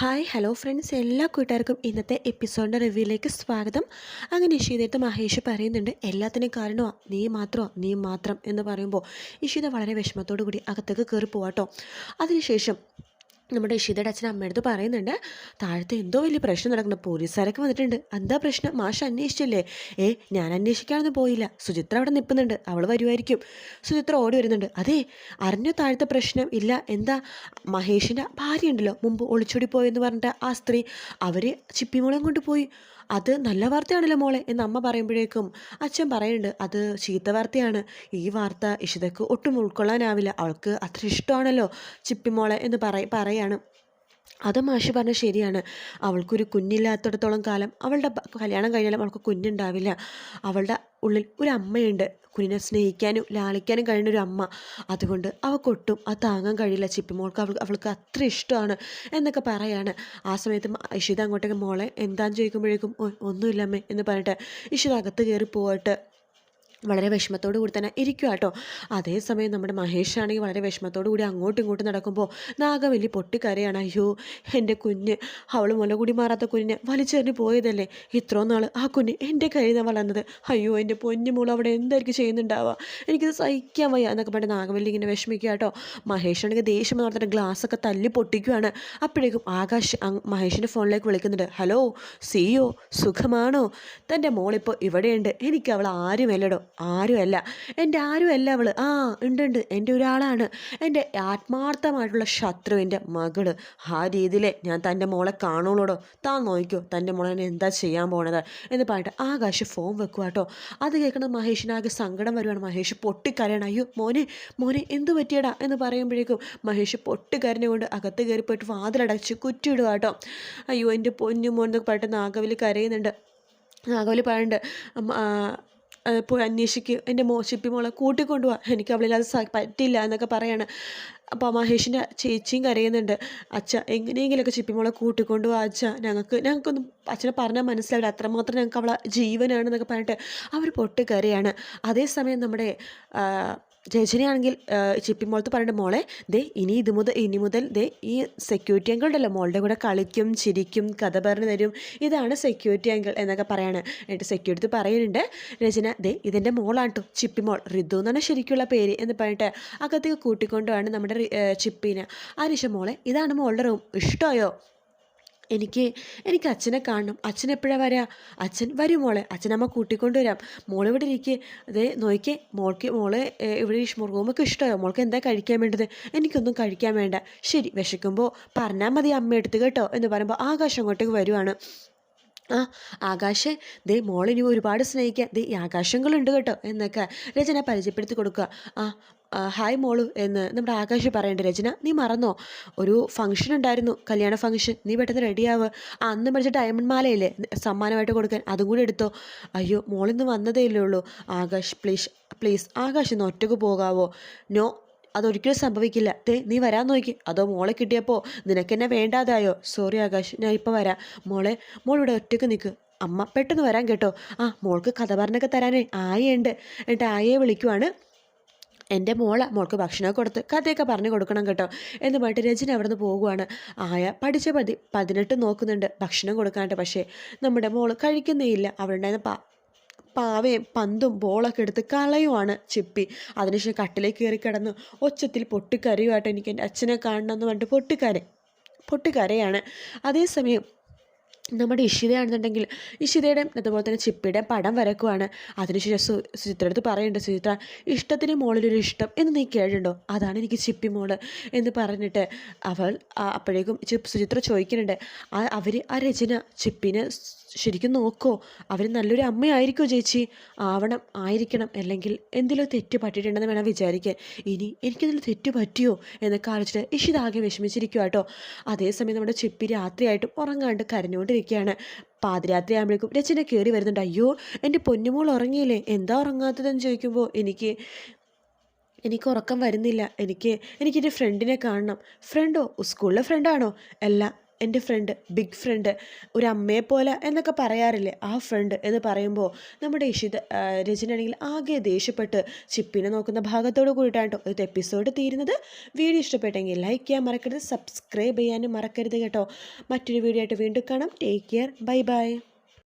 Hi hello friends, എല്ലാ കൂട്ടുകാർക്കും ഇന്നത്തെ എപ്പിസോഡിൻ്റെ റിവ്യൂയിലേക്ക് സ്വാഗതം. അങ്ങനെ ഇഷിതയടുത്ത് മഹേഷ് പറയുന്നുണ്ട്, എല്ലാത്തിനും കാരണമാണ് നീ മാത്രം എന്ന് പറയുമ്പോൾ ഇഷിത വളരെ വിഷമത്തോടു കൂടി അകത്തേക്ക് കയറി പോവാട്ടോ. അതിനുശേഷം നമ്മുടെ ഇഷിതയുടെ അച്ഛൻ അമ്മയടുത്ത് പറയുന്നുണ്ട്, താഴത്തെ എന്തോ വലിയ പ്രശ്നം നടക്കുന്നു, പോലീസുകാരൊക്കെ വന്നിട്ടുണ്ട്. എന്താ പ്രശ്നം? മാഷ് അന്വേഷിച്ചില്ലേ? ഞാൻ അന്വേഷിക്കാനൊന്നും പോയില്ല, സുചിത്ര അവിടെ നിൽക്കുന്നുണ്ട്, അവൾ വരുമായിരിക്കും. സുചിത്ര ഓടി വരുന്നുണ്ട്. അതെ, അറിഞ്ഞോ താഴത്തെ പ്രശ്നം? ഇല്ല, എന്താ? മഹേഷിൻ്റെ ഭാര്യ ഉണ്ടല്ലോ, മുമ്പ് ഒളിച്ചോടി പോയെന്ന് പറഞ്ഞിട്ട് ആ സ്ത്രീ, അവർ ചിപ്പിമോളെയും കൊണ്ട് പോയി. അത് നല്ല വാർത്തയാണല്ലോ മോളെ എന്ന് അമ്മ പറയുമ്പോഴേക്കും അച്ഛൻ പറയുന്നുണ്ട്, അത് ചീത്ത വാർത്തയാണ്. ഈ വാർത്ത ഇഷിതയ്ക്ക് ഒട്ടും ഉൾക്കൊള്ളാനാവില്ല, അവൾക്ക് അത്ര ഇഷ്ടമാണല്ലോ ചിപ്പിമോളെ എന്ന് പറയാണ്. അത് മാഷി പറഞ്ഞത് ശരിയാണ്. അവൾക്കൊരു കുഞ്ഞില്ലാത്തിടത്തോളം കാലം, അവളുടെ കല്യാണം കഴിഞ്ഞാലും അവൾക്ക് കുഞ്ഞുണ്ടാവില്ല. അവളുടെ ഉള്ളിൽ ഒരു അമ്മയുണ്ട്, കുഞ്ഞിനെ സ്നേഹിക്കാനും ലാളിക്കാനും കഴിയുന്ന ഒരു അമ്മ. അതുകൊണ്ട് അവൾക്കൊട്ടും അത് താങ്ങാൻ കഴിയില്ല. ചിപ്പിമോൾക്ക് അവൾക്ക് അത്ര ഇഷ്ടമാണ് എന്നൊക്കെ പറയാണ്. ആ സമയത്ത് ഇഷിത അങ്ങോട്ടേക്ക്, മോളെ എന്താന്ന് ചോദിക്കുമ്പോഴേക്കും ഒന്നുമില്ലമ്മേ എന്ന് പറഞ്ഞിട്ട് ഇഷിത അകത്ത് കയറി പോയിട്ട് വളരെ വിഷമത്തോടു കൂടി തന്നെ ഇരിക്കുക കേട്ടോ. അതേസമയം നമ്മുടെ മഹേഷാണെങ്കിൽ വളരെ വിഷമത്തോടു കൂടി അങ്ങോട്ടും ഇങ്ങോട്ടും നടക്കുമ്പോൾ നാഗവല്ലി പൊട്ടിക്കരയാണ്. അയ്യോ, എൻ്റെ കുഞ്ഞ്, അവൾ മുല കൂടി മാറാത്ത കുഞ്ഞിനെ വലിച്ചെറിഞ്ഞ് പോയതല്ലേ, ഇത്രയും നാൾ ആ കുഞ്ഞ് എൻ്റെ കയ്യിൽ നിന്ന് വളർന്നത്. അയ്യോ, എൻ്റെ പൊന്നു മോൾ അവിടെ എന്തായിരിക്കും ചെയ്യുന്നുണ്ടാവുക, എനിക്കിത് സഹിക്കാൻ വയ്യ എന്നൊക്കെ പറഞ്ഞ് നാഗവല്ലി ഇങ്ങനെ വിഷമിക്കുക കേട്ടോ. മഹേഷാണെങ്കിൽ ദേഷ്യം നടത്തിട്ട് ഗ്ലാസ്സൊക്കെ തല്ലി പൊട്ടിക്കുകയാണ്. അപ്പോഴേക്കും ആകാശ് മഹേഷിൻ്റെ ഫോണിലേക്ക് വിളിക്കുന്നുണ്ട്. ഹലോ സിയോ, സുഖമാണോ? തൻ്റെ മോളിപ്പോൾ ഇവിടെയുണ്ട്, എനിക്ക് അവൾ ആരുമല്ലടോ, ആരുമല്ല, എൻ്റെ ആരുമല്ല അവൾ. ഉണ്ട്, എൻ്റെ ഒരാളാണ്, എൻ്റെ ആത്മാർത്ഥമായിട്ടുള്ള ശത്രുവിൻ്റെ മകള്. ആ രീതിയിലേ ഞാൻ തൻ്റെ മോളെ കാണുള്ളൂടോ. താൻ നോക്കിക്കോ തൻ്റെ മോളെ എന്താ ചെയ്യാൻ പോണത് എന്ന് പറഞ്ഞിട്ട് ആകാശ് ഫോൺ വെക്കുക കേട്ടോ. അത് കേൾക്കുന്നത് മഹേഷിനാകെ സങ്കടം വരുവാണ്. മഹേഷ് പൊട്ടിക്കരയണം. അയ്യോ മോനെ എന്ത് പറ്റിയടാ എന്ന് പറയുമ്പോഴേക്കും മഹേഷ് പൊട്ടിക്കരഞ്ഞുകൊണ്ട് അകത്ത് കയറിപ്പോയിട്ട് വാതിലടച്ച് കുറ്റിയിടുക കേട്ടോ. അയ്യോ, എൻ്റെ പൊന്നു മോൻ എന്നൊക്കെ പറഞ്ഞിട്ട് നാഗവലി കരയുന്നുണ്ട്. നാഗവലി പറയുന്നുണ്ട്, പോയി അന്വേഷിക്കുക, എൻ്റെ ചിപ്പിമോളെ കൂട്ടിക്കൊണ്ടുപോവാ, എനിക്ക് അവളില്ലാതെ പറ്റില്ല എന്നൊക്കെ പറയാണ്. അപ്പോൾ മഹേഷിൻ്റെ ചേച്ചിയും കരയുന്നുണ്ട്. അച്ഛ എങ്ങനെയെങ്കിലുമൊക്കെ ചിപ്പിമോളെ കൂട്ടിക്കൊണ്ടുപോവാ അച്ഛ, ഞങ്ങൾക്കൊന്നും അച്ഛനെ പറഞ്ഞാൽ മനസ്സിലാവില്ല, അത്രമാത്രം ഞങ്ങൾക്ക് അവളെ ജീവനാണെന്നൊക്കെ പറഞ്ഞിട്ട് അവർ പൊട്ടിക്കരയാണ്. അതേസമയം നമ്മുടെ രജനിയാണെങ്കിൽ ചിപ്പിമോളത്ത് പറയുന്നത്, മോളെ ദേ ഇനി മുതൽ ദേ ഈ സെക്യൂരിറ്റി അങ്കിൾ ഉണ്ടല്ലോ, മോളുടെ കൂടെ കളിക്കും ചിരിക്കും കഥ പറഞ്ഞു തരും, ഇതാണ് സെക്യൂരിറ്റി അങ്കിൾ എന്നൊക്കെ പറയാണ്. എന്നിട്ട് സെക്യൂരിറ്റി പറയുന്നുണ്ട്, രചന ദേ ഇതെൻ്റെ മോളാണ് കേട്ടോ, ചിപ്പിമോൾ, ഋതു എന്നാണ് ശരിക്കുള്ള പേര് എന്ന് പറഞ്ഞിട്ട് അകത്തേക്ക് കൂട്ടിക്കൊണ്ടുമാണ് നമ്മുടെ ചിപ്പിനെ. അതിനുശേഷം മോളെ ഇതാണ് മോളുടെ റൂം, ഇഷ്ടമായോ? എനിക്ക് അച്ഛനെ കാണണം, അച്ഛൻ എപ്പോഴാണ് വരിക? അച്ഛൻ വരും മോളെ, അച്ഛനമ്മ കൂട്ടിക്കൊണ്ടുവരാം, മോളിവിടെ ഇരിക്കുക. അതേ നോക്കിയേ, മോളെ ഇവിടെ റൂമൊക്കെ ഇഷ്ടമായോ? മോൾക്ക് എന്താ കഴിക്കാൻ വേണ്ടത്? എനിക്കൊന്നും കഴിക്കാൻ വേണ്ട. ശരി, വിശക്കുമ്പോൾ പറഞ്ഞാൽ മതി അമ്മ എടുത്ത് കേട്ടോ എന്ന് പറയുമ്പോൾ ആകാശം അങ്ങോട്ടേക്ക് വരുവാണ്. ആകാശ് ദേ മോളിനി ഒരുപാട് സ്നേഹിക്കാൻ ദേ ഈ ആകാശങ്ങളുണ്ട് കേട്ടോ എന്നൊക്കെ രചന പരിചയപ്പെടുത്തി കൊടുക്കുക. ഹായ് മോളു എന്ന് നമ്മുടെ ആകാശ് പറയണ്ടേ. രചന നീ മറന്നോ, ഒരു ഫംഗ്ഷൻ ഉണ്ടായിരുന്നു, കല്യാണ ഫംഗ്ഷൻ, നീ പെട്ടെന്ന് റെഡിയാവ്. അന്ന് പഠിച്ച ഡയമണ്ട് മാലയില്ലേ സമ്മാനമായിട്ട് കൊടുക്കാൻ, അതും കൂടി എടുത്തോ. അയ്യോ, മോളിന്ന് വന്നതേ ഇല്ലേ ഉള്ളൂ. ആകാശ് പ്ലീസ് ആകാശ് ഒന്ന് ഒറ്റക്ക് പോകാവോ? നോ, അതൊരിക്കലും സംഭവിക്കില്ല. നീ വരാൻ നോക്കി, അതോ മോളെ കിട്ടിയപ്പോൾ നിനക്കെന്നെ വേണ്ടാതായോ? സോറി ആകാശ്, ഞാൻ ഇപ്പോൾ വരാം. മോളിവിടെ ഒറ്റയ്ക്ക് നിൽക്ക്, അമ്മ പെട്ടെന്ന് വരാൻ കേട്ടോ. മോൾക്ക് കഥ പറഞ്ഞൊക്കെ തരാനേ ആയുണ്ട്. എന്നിട്ട് ആയയെ വിളിക്കുവാണ്. എൻ്റെ മോൾക്ക് ഭക്ഷണമൊക്കെ കൊടുത്ത് കഥയൊക്കെ പറഞ്ഞു കൊടുക്കണം കേട്ടോ എന്ന് പറഞ്ഞിട്ട് രചന അവിടെ നിന്ന് പോകുവാണ്. ആയ പഠിച്ച 18 നോക്കുന്നുണ്ട് ഭക്ഷണം കൊടുക്കാനായിട്ട്. പക്ഷേ നമ്മുടെ മോള് കഴിക്കുന്നേ ഇല്ല. അവളുണ്ടായിരുന്ന പാവയും പന്തും ബോളൊക്കെ എടുത്ത് കളയുവാണ് ചിപ്പി. അതിനുശേഷം കട്ടിലേക്ക് കയറി കിടന്ന് ഒച്ചത്തിൽ പൊട്ടിക്കരയുമായിട്ട്, എനിക്ക് എൻ്റെ അച്ഛനെ കാണണമെന്ന് പറഞ്ഞിട്ട് പൊട്ടിക്കരയാണ്. അതേസമയം നമ്മുടെ ഇഷിതയാണെന്നുണ്ടെങ്കിൽ ഇഷിതയുടെയും അതുപോലെ തന്നെ ചിപ്പിയുടെയും പടം വരക്കുവാണ്. അതിനുശേഷം സുചിത്ര അടുത്ത് പറയുന്നുണ്ട്, സുചിത്ര ഇഷ്ടത്തിന് മോളിലൊരു ഇഷ്ടം എന്ന് നീ കേട്ടിട്ടുണ്ടോ? അതാണ് എനിക്ക് ചിപ്പി മോള് എന്ന് പറഞ്ഞിട്ട് അപ്പോഴേക്കും സുചിത്ര ചോദിക്കുന്നുണ്ട്, ആ രചന ചിപ്പിനെ ശരിക്കും നോക്കോ? അവർ നല്ലൊരു അമ്മയായിരിക്കുമോ ചേച്ചി? ആയിരിക്കണം, അല്ലെങ്കിൽ എന്തെങ്കിലും തെറ്റ് പറ്റിയിട്ടുണ്ടെന്ന് വേണം വിചാരിക്കാൻ. ഇനി എനിക്കെന്തെങ്കിലും തെറ്റ് പറ്റിയോ എന്നൊക്കെ ആലോചിച്ചിട്ട് ഇഷിത ആകെ വിഷമിച്ചിരിക്കുക കേട്ടോ. അതേസമയം നമ്മുടെ ചിപ്പി രാത്രിയായിട്ടും ഉറങ്ങാണ്ട് കരഞ്ഞുകൊണ്ടിരിക്കുകയാണ്. പാതിരാത്രി ആകുമ്പോഴേക്കും രചന കയറി വരുന്നുണ്ട്. അയ്യോ, എൻ്റെ പൊന്നുമോൾ ഉറങ്ങിയില്ലേ, എന്താ ഉറങ്ങാത്തതെന്ന് ചോദിക്കുമ്പോൾ എനിക്ക് ഉറക്കം വരുന്നില്ല, എനിക്കെൻ്റെ ഫ്രണ്ടിനെ കാണണം. ഫ്രണ്ടോ? സ്കൂളിലെ ഫ്രണ്ടാണോ? അല്ല, എൻ്റെ ഫ്രണ്ട്, ബിഗ് ഫ്രണ്ട്, ഒരു അമ്മയെ പോലെ എന്നൊക്കെ പറയാറില്ലേ, ആ ഫ്രണ്ട് എന്ന് പറയുമ്പോൾ നമ്മുടെ രചനയാണെങ്കിൽ ആകെ ദേഷ്യപ്പെട്ട് ചിപ്പിനെ നോക്കുന്ന ഭാഗത്തോട് കൂടിയിട്ടാണ് കേട്ടോ ഇത് എപ്പിസോഡ് തീരുന്നത്. വീഡിയോ ഇഷ്ടപ്പെട്ടെങ്കിൽ ലൈക്ക് ചെയ്യാൻ മറക്കരുത്, സബ്സ്ക്രൈബ് ചെയ്യാനും മറക്കരുത് കേട്ടോ. മറ്റൊരു വീഡിയോ ആയിട്ട് വീണ്ടും കാണാം. Take care, bye bye.